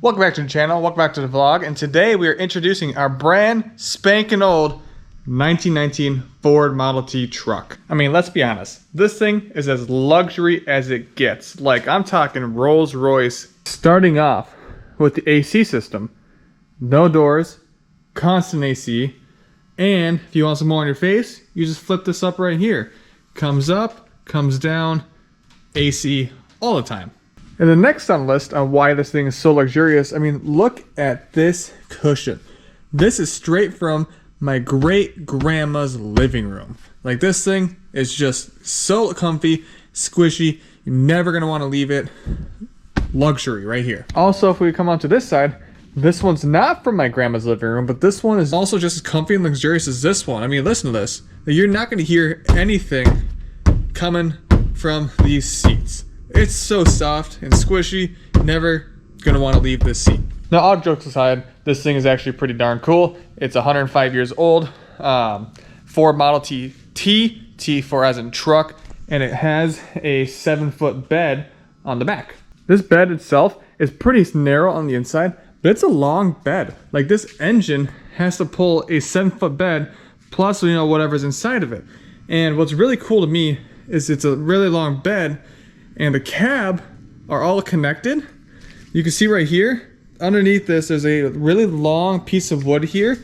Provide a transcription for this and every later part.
Welcome back to the channel, welcome back to the vlog, and today we are introducing our brand spanking old 1919 Ford Model T truck. I mean, let's be honest, this thing is as luxury as it gets. Like, I'm talking Rolls Royce, starting off with the AC system. No doors, constant AC, and if you want some more on your face, you just flip this up right here. Comes up, comes down, AC all the time. And the next on the list on why this thing is so luxurious, I mean, look at this cushion. This is straight from my great grandma's living room. Like, this thing is just so comfy, squishy. You're never gonna wanna leave it. Luxury right here. Also, if we come onto this side, this one's not from my grandma's living room, but this one is also just as comfy and luxurious as this one. I mean, listen to this. You're not gonna hear anything coming from these seats. It's so soft and squishy, never gonna want to leave this seat. Now, all jokes aside, this thing is actually pretty darn cool. It's 105 years old, Ford Model T for as in truck, and it has a 7-foot bed on the back. This bed itself is pretty narrow on the inside, but it's a long bed. Like, this engine has to pull a 7-foot bed plus, you know, whatever's inside of it. And what's really cool to me is it's a really long bed, and the cab are all connected. You can see right here, underneath this, there's a really long piece of wood here.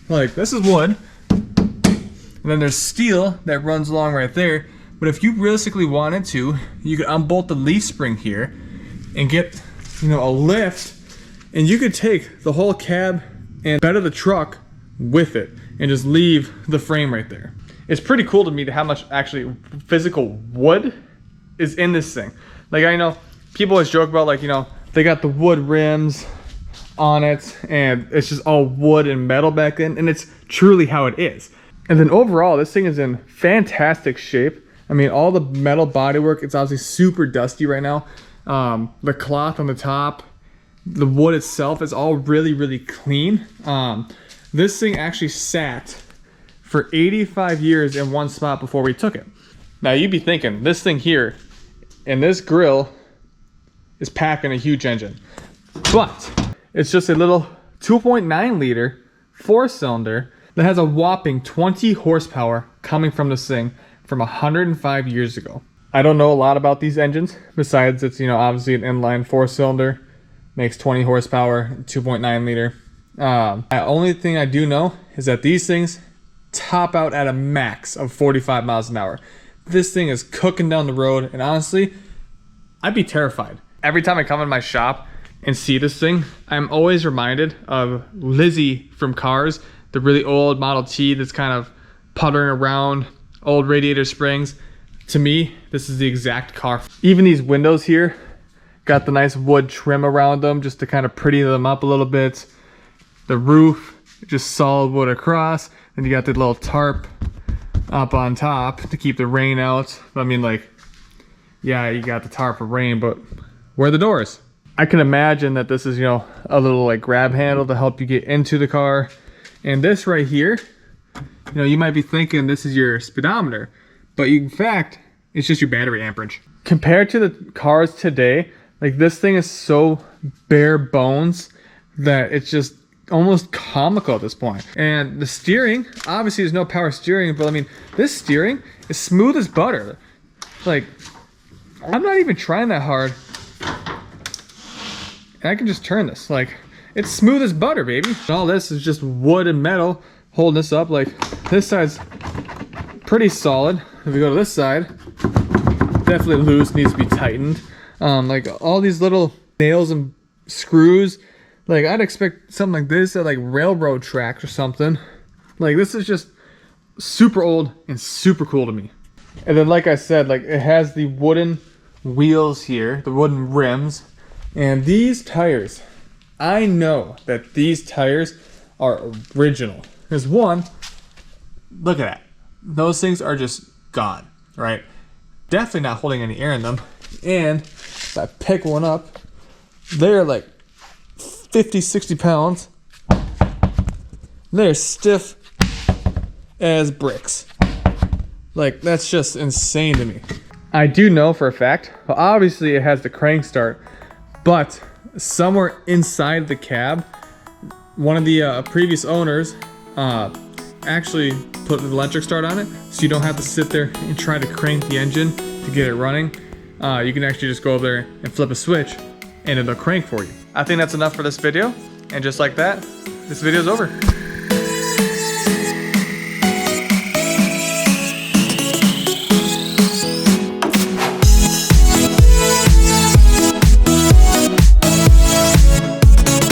Like, this is wood. And then there's steel that runs along right there. But if you realistically wanted to, you could unbolt the leaf spring here and get, you know, a lift. And you could take the whole cab and bed of the truck with it and just leave the frame right there. It's pretty cool to me to how much actually physical wood is in this thing. Like, I know people always joke about, like, you know, they got the wood rims on it and it's just all wood and metal back then, and it's truly how it is. And then overall, this thing is in fantastic shape. I mean, all the metal bodywork, it's obviously super dusty right now. The cloth on the top, the wood itself is all really, really clean. This thing actually sat for 85 years in one spot before we took it. Now, you'd be thinking, this thing here, and this grill is packing a huge engine, but it's just a little 2.9 liter 4-cylinder that has a whopping 20 horsepower coming from this thing from 105 years ago. I don't know a lot about these engines besides it's, you know, obviously an inline 4-cylinder, makes 20 horsepower, 2.9 liter. The only thing I do know is that these things top out at a max of 45 miles an hour. This thing is cooking down the road, and honestly, I'd be terrified. Every time I come in my shop and see this thing, I'm always reminded of Lizzie from Cars, the really old Model T that's kind of puttering around, old radiator springs. To me, this is the exact car. Even these windows here got the nice wood trim around them just to kind of pretty them up a little bit. The roof, just solid wood across, and you got the little tarp up on top to keep the rain out. I mean, like, yeah, you got the tarp for rain, but where are the doors? I can imagine that this is, you know, a little like grab handle to help you get into the car. And this right here, you know, you might be thinking this is your speedometer, but in fact, it's just your battery amperage. Compared to the cars today, like, this thing is so bare bones that it's just almost comical at this point. And the steering, obviously there's no power steering, but I mean, this steering is smooth as butter. Like, I'm not even trying that hard, and I can just turn this. Like, it's smooth as butter, baby. And all this is just wood and metal holding this up. Like, this side's pretty solid. If we go to this side, definitely loose, needs to be tightened. Like, all these little nails and screws, like, I'd expect something like this at like railroad tracks or something. Like, this is just super old and super cool to me. And then, like I said, like, it has the wooden wheels here, the wooden rims, and these tires, I know that these tires are original. There's one, look at that. Those things are just gone, right? Definitely not holding any air in them. And if I pick one up, they're like 50, 60 pounds. They're stiff as bricks. Like, that's just insane to me. I do know for a fact, well, obviously it has the crank start, but somewhere inside the cab, one of the previous owners actually put an electric start on it, so you don't have to sit there and try to crank the engine to get it running. You can actually just go over there and flip a switch and it'll crank for you. I think that's enough for this video, and just like that, this video is over.